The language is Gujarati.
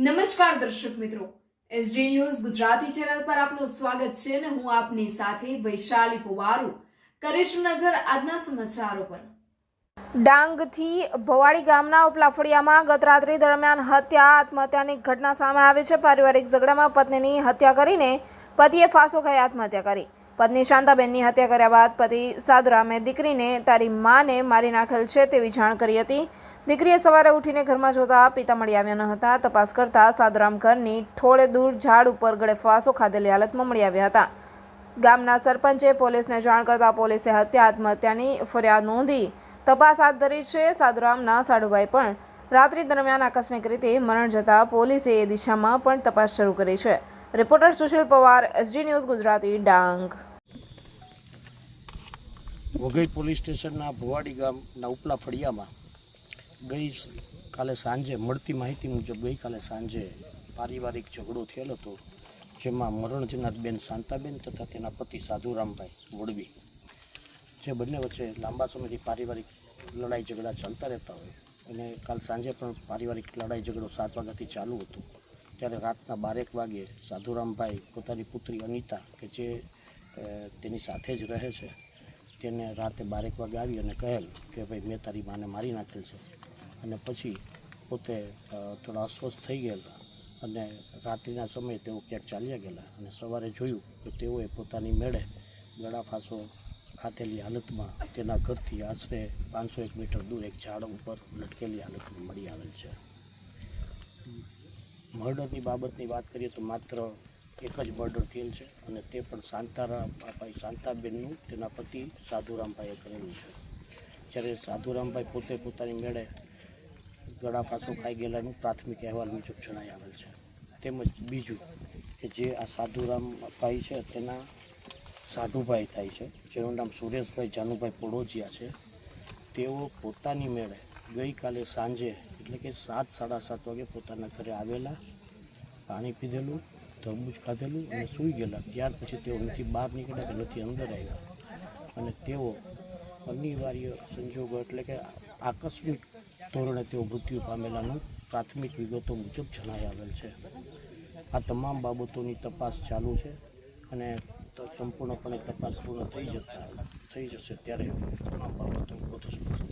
નમસ્કાર દર્શક મિત્રો, એસડી ન્યૂઝ ગુજરાતી ચેનલ પર આપનું સ્વાગત છે અને હું આપની સાથે વૈશાલી પોવારુ કરીશું નજર આજના સમાચારો પર। ડાંગથી ભવાડી ગામના ઉપલા ફળિયામાં ગત રાત્રિ દરમિયાન આત્મહત્યાની ઘટના સામે આવી છે। પારિવારિક ઝઘડામાં પત્નીની હત્યા કરીને પતિએ ફાંસો ખાઈ આત્મહત્યા કરી। પત્ની શાંતાબેનની હત્યા કર્યા બાદ પતિ સાધુરામે દીકરીને તારી માને મારી નાખેલ છે તેવી જાણ કરી હતી। દીકરીએ સવારે ઉઠીને ઘરમાં જોતા પિતા મળી આવ્યા ન હતા। તપાસ કરતા સાધુરામ ઘરની થોડે દૂર ઝાડ ઉપર ગળે ફાંસો ખાધેલી હાલતમાં મળી આવ્યા હતા। ગામના સરપંચે પોલીસને જાણ કરતા પોલીસે આત્મહત્યાની ફરિયાદ નોંધી તપાસ હાથ ધરી છે। સાધુરામના સાડુભાઈ પણ રાત્રિ દરમિયાન આકસ્મિક રીતે મરણ જતા પોલીસે એ દિશામાં પણ તપાસ શરૂ કરી છે। Reporter Sushil Pawar, SD news Gujarati, Dang. Waghai police સ્ટેશનના ભવાડી ગામના ઉપલા ફળિયામાં ગઈકાલે સાંજે મળતી માહિતી મુજબ ગઈકાલે સાંજે પારિવારિક ઝઘડો થયેલો હતો, જેમાં મરણ જનાર બેન શાંતાબેન તથા તેના પતિ સાધુરામભાઈ વડવી, જે બંને વચ્ચે લાંબા સમયથી પારિવારિક લડાઈ ઝઘડા ચાલતા રહેતા હોય અને કાલ સાંજે પણ પારિવારિક લડાઈ ઝઘડો 7 વાગ્યાથી ચાલુ હતો। ત્યારે રાતના 12 વાગે સાધુરામભાઈ પોતાની પુત્રી અનિતા કે જે તેની સાથે જ રહે છે તેને રાતે 12 વાગે આવી અને કહેલ કે ભાઈ મેં તારી માને મારી નાખેલ છે, અને પછી પોતે થોડા અસ્વસ્થ થઈ ગયેલા અને રાત્રિના સમયે તેઓ ક્યાંક ચાલ્યા ગયેલા અને સવારે જોયું તો તેઓએ પોતાની મેળે ગળા ફાંસો ખાધેલી હાલતમાં તેના ઘરથી આશરે 501 મીટર દૂર એક ઝાડ ઉપર લટકેલી હાલતમાં મળી આવેલ છે। મર્ડરની બાબતની વાત કરીએ તો માત્ર એક જ મર્ડર થયેલ છે અને તે પણ શાંતાબેનનું તેના પતિ સાધુરામભાઈએ કરેલું છે। જ્યારે સાધુરામભાઈ પોતે પોતાની મેળે ગળા ફાંસો ખાઈ ગયેલાનું પ્રાથમિક અહેવાલ મુજબ જણાઈ આવેલ છે। તેમજ બીજું કે જે આ સાધુરામભાઈ છે તેના સાધુભાઈ થાય છે, જેનું નામ સુરેશભાઈ જાનુભાઈ પોડોજીયા છે। તેઓ પોતાની મેળે ગઈકાલે સાંજે એટલે કે 7, 7:30 વાગે પોતાના ઘરે આવેલા, પાણી પીધેલું, તરબૂચ ખાધેલું અને સૂઈ ગયેલા। ત્યાર પછી તેઓ નથી બહાર નીકળ્યા કે નથી અંદર આવ્યા અને તેઓ અનિવાર્ય સંજોગો એટલે કે આકસ્મિક ધોરણે તેઓ મૃત્યુ પામેલાનું પ્રાથમિક વિગતો મુજબ જણાઈ આવેલ છે। આ તમામ બાબતોની તપાસ ચાલુ છે અને સંપૂર્ણપણે તપાસ પૂર્ણ થઈ જશે ત્યારે તમામ બાબતો વધુ સ્પષ્ટ